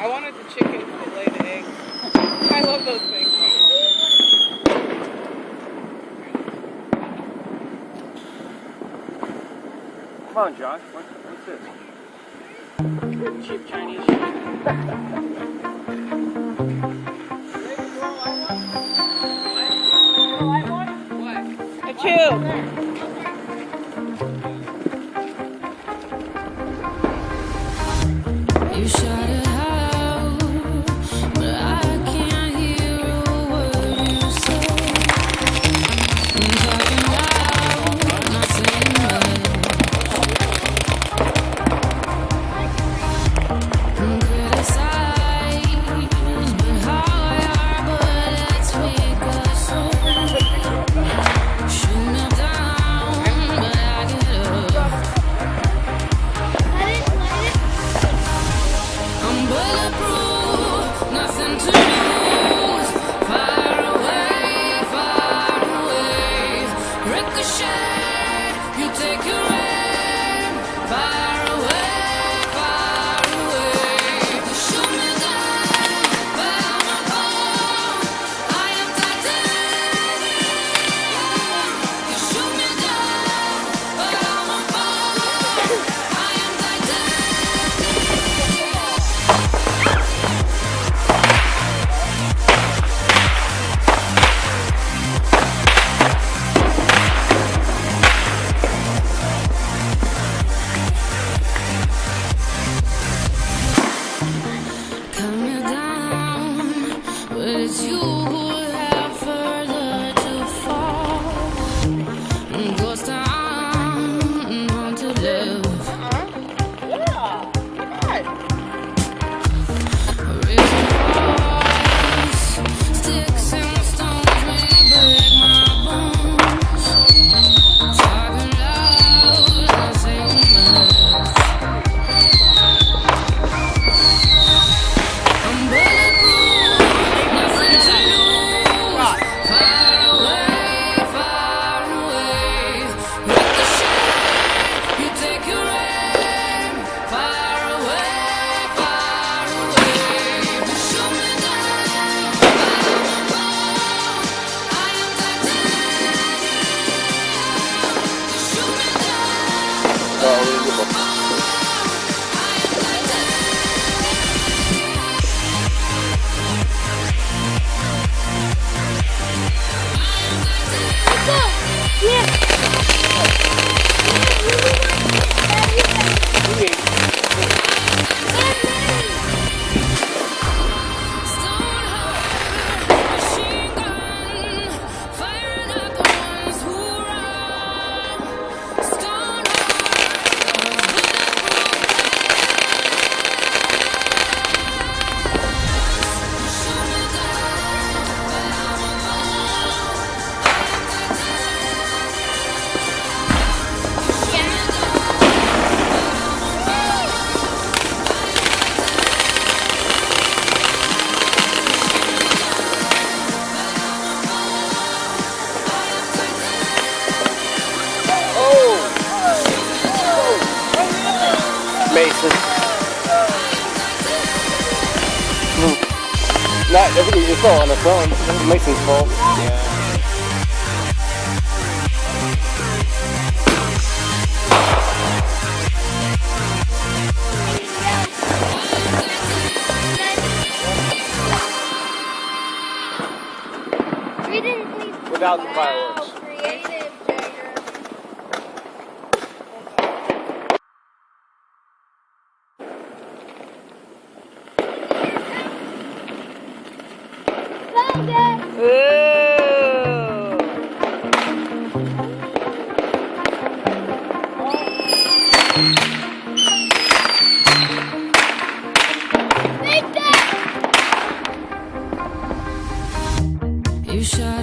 I wanted the chickens to lay the eggs. I love those things. Come on, Josh. What's this? Cheap Chinese shit. What? A tube. You shut it out, but I can't hear a word you say. I'm talking loud, not saying much. I'm criticized, but how our bullets make us so. Shoot me down. Ricochet, you take your aim far away, far away. You shoot me down, but I'm a ball. I am titanium. You shoot me down, but I'm a ball. I am titanium. Cut me down, but it's you who have further to fall. Ghost town, haunted love. Yeah. Right. Raising walls, sticks and stones may break my bones. Talking loud, not saying much. I'm bulletproof, nothing to lose. Far away, far away. Ricochet, you take your aim. Far away, far away. You shoot me down, but I'm a ball. I am titanium. You shoot me down, but I'm a ball. I am titanium. Stone heart, machine gun, firing at the ones who run. Stone heart, bulletproof. Shoot me down, but I'm a ball. I am titanium. You shoot me down, but I'm a ball. I am Mason. Not everything you saw on the phone. Mason's fault. Yeah. Without the fireworks. Creative, Jagger. You shot